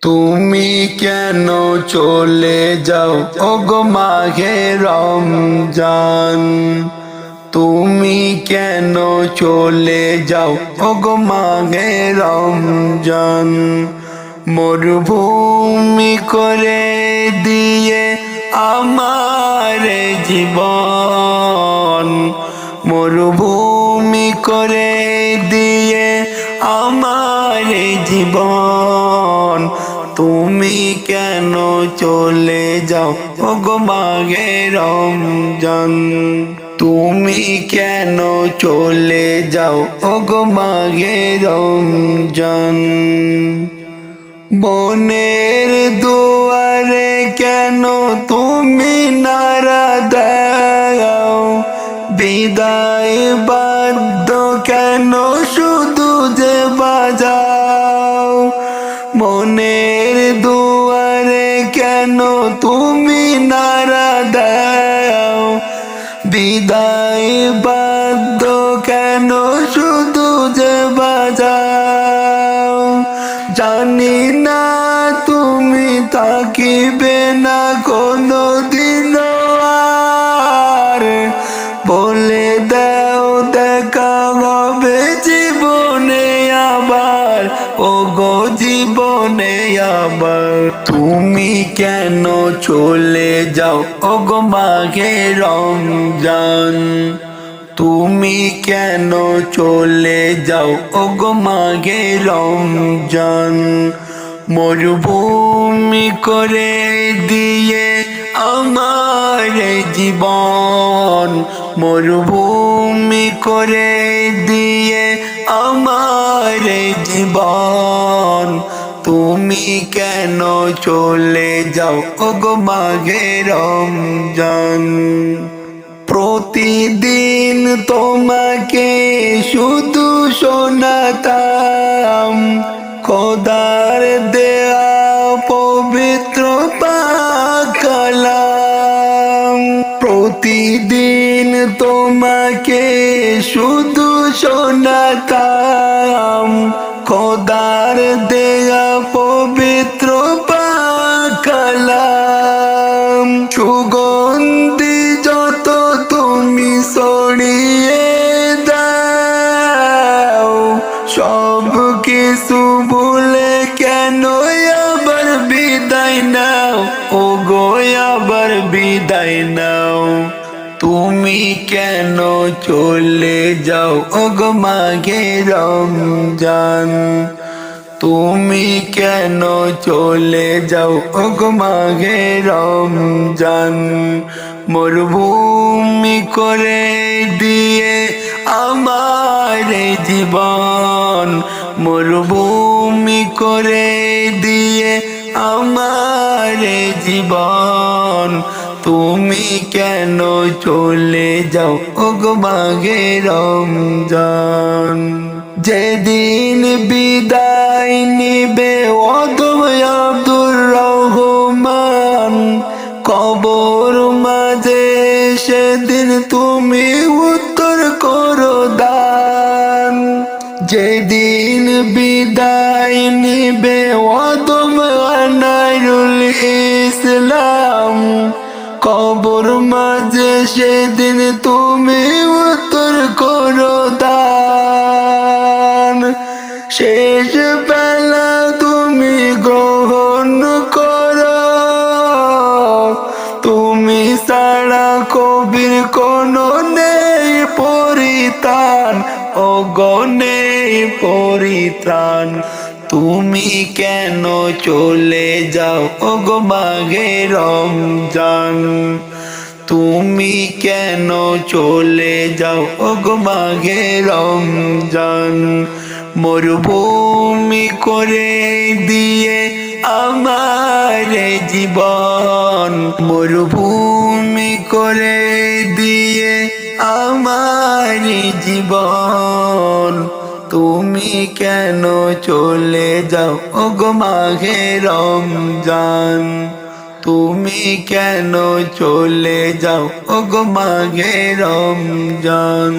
তুমি কেন চলে যাও ওগো মাঘে রমজান? তুমি কেন চলে যাও ওগো মাঘে রমজান? মরুভূমি করে দিয়ে আমার জীবন, মরুভূমি করে দিয়ে আমার জীবন। তুমি কেন চলে যাও ওগো মাঘে রমজান? তুমি কেন চলে যাও ওগো মাঘে রমজান? বনের দুয়ারে কেন তুমি নারা দাও? বিদায় বাদ্য কেন শুধু যে বাজাও? মনের দুয়ারে কেন তুমি নারা দাও? বিদায় বাদ্য কেন শুধু যে বাজাও? জানি না তুমি থাকিবে না কোনো দিন আর, বলে দাও দেখা হবে জীবনে আবার, ওগো জীবনে আবার। তুমি কেন চলে যাও ওগো মাঘে রমজান? তুমি কেন চলে যাও ওগো মাঘে রমজান? মরুভূমি করে দিয়ে আমার জীবন, মরুভূমি করে দিয়ে আমার জীবন। তুমি কেন চলে যাও ওগো মাঘে রমজান? প্রতিদিন তোমাকে শুধু শোনাতাম খোদার দেয়া পবিত্র পাক কালাম। প্রতিদিন তোমাকে শুধু শোনাতাম খোদার দেয়া পবিত্র পাক কালাম। সুগন্ধি যত তুমি ছড়িয়ে দাও, সব কিছু ভুলে কেন আবার বিদায় নাও, ওগো আবার বিদায় নাও। তুমি কেন চলে যাও ওগো মাঘে রমজান? তুমি কেন চলে যাও ওগো মাঘে রমজান? মরুভূমি করে দিয়ে আমার জীবন, মরুভূমি করে দিয়ে আমার জীবন। তুমি কেন চলে যাও ওগো মাঘে রমজান? যেদিন বিদায় নিবে অদম আব্দুর রহমান, কবর মাঝে সেদিন তুমি উত্তর করো দান। যেদিন বিদায় নিবে অদম আনারুল ইসলাম, কবর মাঝে সেদিন তুমি উত্তর করো দান। শেষ বেলা তুমি গ্রহণ করো, তুমি ছাড়া কবির কোনো নেই পরিত্রাণ, ওগো নেই পরিত্রাণ। তুমি কেন চলে যাও ওগো মাঘে রমজান? তুমি কেন চলে যাও ওগো মাঘে রমজান? মরুভূমি করে দিয়ে আমার জীবন, মরুভূমি করে দিয়ে আমার জীবন। তুমি কেন চলে যাও ওগো মাঘে রমজান? তুমি কেন চলে যাও ওগো মাঘে রমজান?